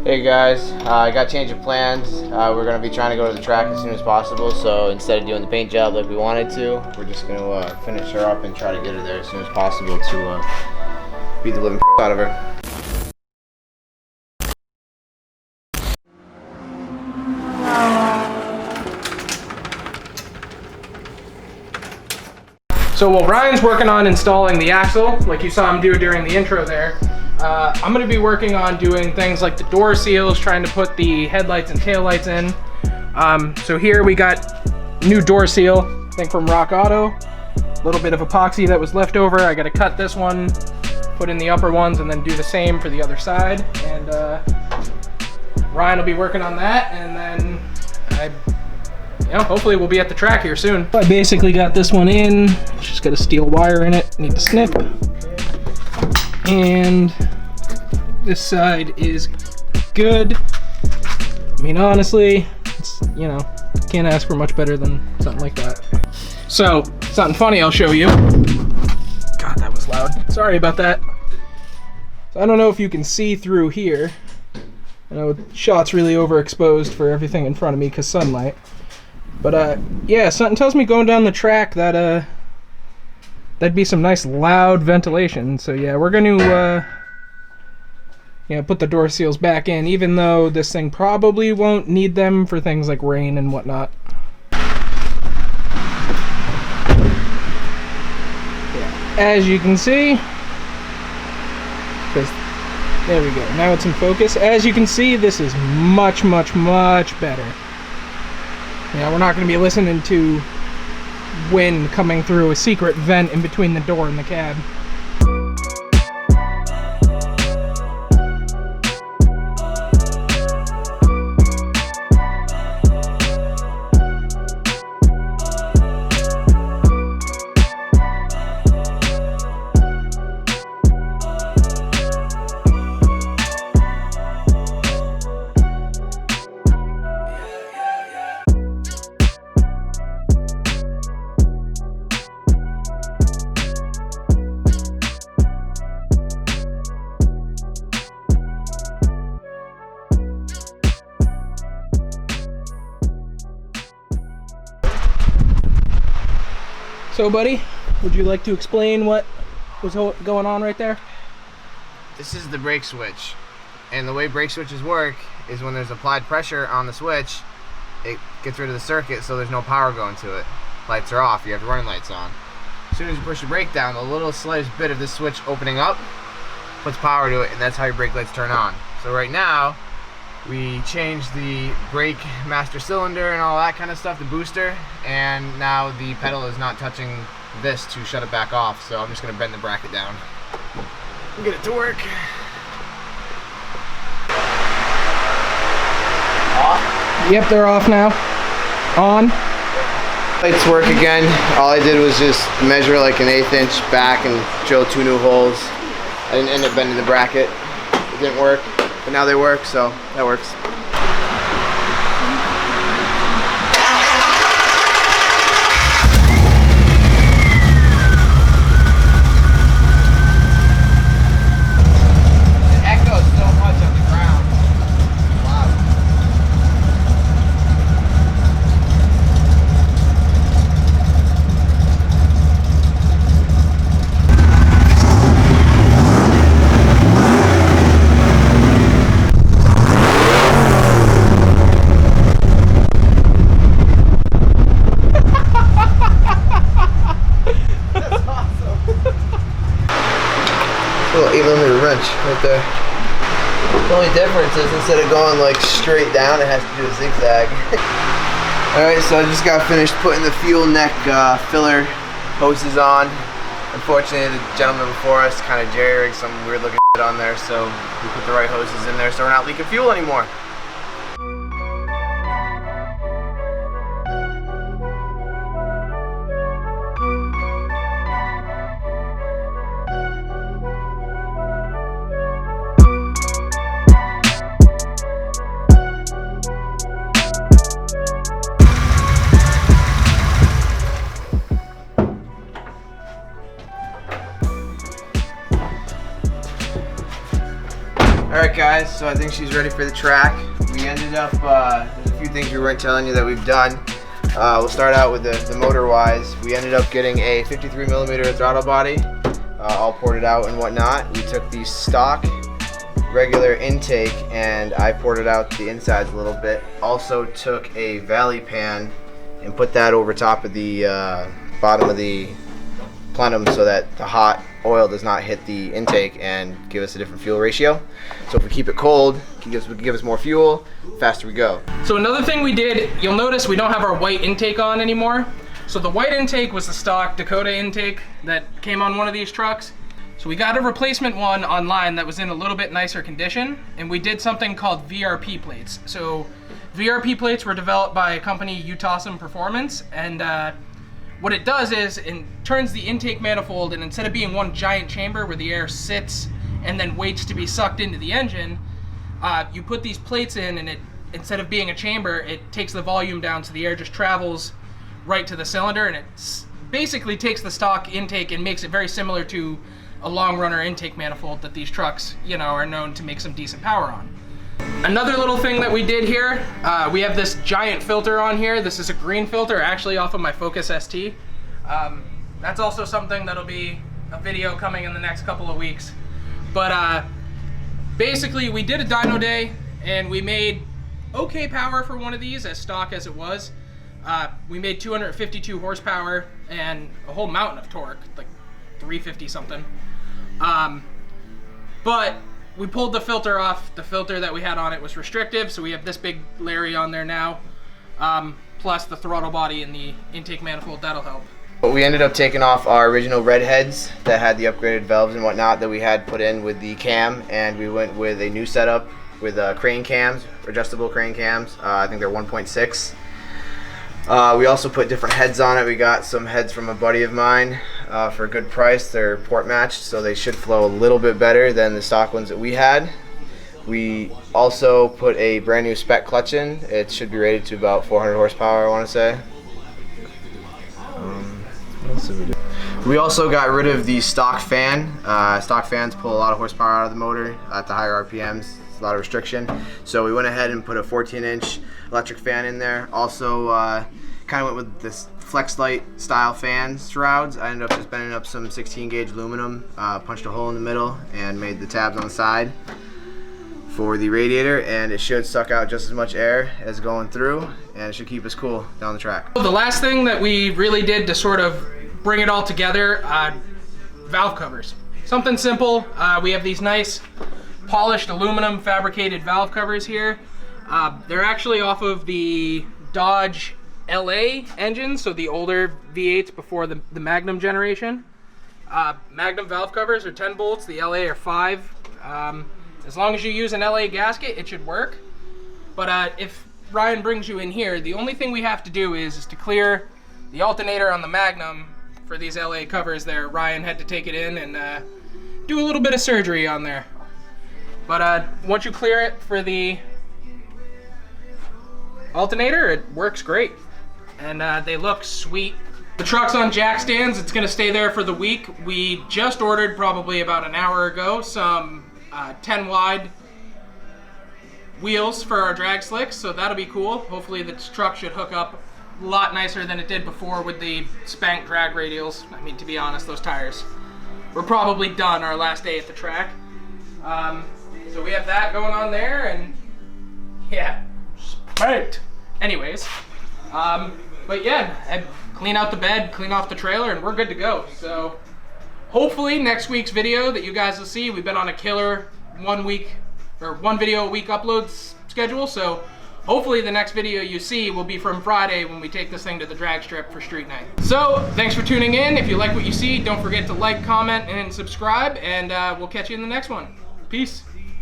Hey guys, I got change of plans. We're going to be trying to go to the track as soon as possible, so instead of doing the paint job like we wanted to, we're just going to finish her up and try to get her there as soon as possible to beat the living out of her. So while Ryan's working on installing the axle, like you saw him do during the intro there, I'm gonna be working on doing things like the door seals, trying to put the headlights and taillights in. So here we got new door seal, I think from Rock Auto. A little bit of epoxy that was left over. I gotta cut this one, put in the upper ones, and then do the same for the other side. And Ryan will be working on that, and then hopefully we'll be at the track here soon. I basically got this one in. Just got a steel wire in it. Need to snip. And this side is good. I mean, honestly, it's, can't ask for much better than something like that. So, something funny I'll show you. God, that was loud. Sorry about that. So I don't know if you can see through here. I know the shot's really overexposed for everything in front of me because sunlight. But yeah, something tells me going down the track that that'd be some nice loud ventilation. So yeah, we're going to put the door seals back in, even though this thing probably won't need them for things like rain and whatnot. Yeah, as you can see, there we go. Now it's in focus. As you can see, this is much, much, much better. Yeah, we're not going to be listening to wind coming through a secret vent in between the door and the cab. So buddy, would you like to explain what was going on right there? This is the brake switch, and the way brake switches work is when there's applied pressure on the switch, it gets rid of the circuit, so there's no power going to it. Lights are off, you have the running lights on. As soon as you push the brake down, the little slightest bit of this switch opening up puts power to it, and that's how your brake lights turn on. So right now, we changed the brake master cylinder and all that kind of stuff, the booster, and now the pedal is not touching this to shut it back off, so I'm just going to bend the bracket down and get it to work. Off? Yep, they're off now. On. Lights work again. All I did was just measure like an 1/8 inch back and drill 2 new holes. I didn't end up bending the bracket. It didn't work. But now they work, so that works. It echoes so much on the ground. Wow. Little 8mm wrench right there. The only difference is instead of going like straight down, it has to do a zigzag. Alright, so I just got finished putting the fuel neck filler hoses on. Unfortunately, the gentleman before us kind of jerry-rigged some weird looking shit on there, so we put the right hoses in there so we're not leaking fuel anymore. Alright guys, so I think she's ready for the track. We ended up, there's a few things we weren't telling you that we've done. We'll start out with the motor-wise. We ended up getting a 53mm throttle body, all ported out and whatnot. We took the stock regular intake and I ported out the insides a little bit. Also took a valley pan and put that over top of the bottom of the plenum so that the hot oil does not hit the intake and give us a different fuel ratio. So if we keep it cold, it give us more fuel, faster we go. So another thing we did, you'll notice we don't have our white intake on anymore. So the white intake was the stock Dakota intake that came on one of these trucks. So we got a replacement one online that was in a little bit nicer condition, and we did something called VRP plates. So VRP plates were developed by a company, Utawesome Performance, and what it does is it turns the intake manifold, and instead of being one giant chamber where the air sits and then waits to be sucked into the engine, you put these plates in, and it, instead of being a chamber, it takes the volume down so the air just travels right to the cylinder, and it basically takes the stock intake and makes it very similar to a long runner intake manifold that these trucks, you know, are known to make some decent power on. Another little thing that we did here, we have this giant filter on here. This is a green filter, actually off of my Focus ST. That's also something that'll be a video coming in the next couple of weeks. But basically we did a dyno day and we made okay power for one of these, as stock as it was. We made 252 horsepower and a whole mountain of torque, like 350 something. But we pulled the filter off. The filter that we had on it was restrictive, so we have this big Larry on there now, plus the throttle body and the intake manifold. That'll help. But we ended up taking off our original Redheads that had the upgraded valves and whatnot that we had put in with the cam, and we went with a new setup with crane cams, adjustable crane cams. I think they're 1.6. We also put different heads on it. We got some heads from a buddy of mine for a good price. They're port matched, so they should flow a little bit better than the stock ones that we had. We also put a brand new Spec clutch in. It should be rated to about 400 horsepower, I want to say. What else did we do? We also got rid of the stock fan. Stock fans pull a lot of horsepower out of the motor at the higher RPMs. It's a lot of restriction. So we went ahead and put a 14-inch electric fan in there. Also kind of went with this flex light style fans, Shrouds. I ended up just bending up some 16-gauge aluminum, punched a hole in the middle, and made the tabs on the side for the radiator, and it should suck out just as much air as going through, and it should keep us cool down the track. The last thing that we really did to sort of bring it all together, valve covers. Something simple. We have these nice polished aluminum fabricated valve covers here. They're actually off of the Dodge LA engines, so the older V8s before the Magnum generation. Magnum valve covers are 10 bolts, the LA are 5. As long as you use an LA gasket, it should work. But if Ryan brings you in here, the only thing we have to do is to clear the alternator on the Magnum for these LA covers there. Ryan had to take it in and do a little bit of surgery on there. But once you clear it for the alternator, it works great. And they look sweet. The truck's on jack stands. It's gonna stay there for the week. We just ordered, probably about an hour ago, some 10 wide wheels for our drag slicks, so that'll be cool. Hopefully this truck should hook up a lot nicer than it did before with the spanked drag radials. I mean, to be honest, those tires were probably done our last day at the track. So we have that going on there, and yeah, spanked. Anyways, but yeah, I clean out the bed, clean off the trailer, and we're good to go. So hopefully next week's video that you guys will see, we've been on a killer 1 video a week uploads schedule, so hopefully the next video you see will be from Friday when we take this thing to the drag strip for street night. So thanks for tuning in. If you like what you see, don't forget to like, comment, and subscribe, and we'll catch you in the next one. Peace.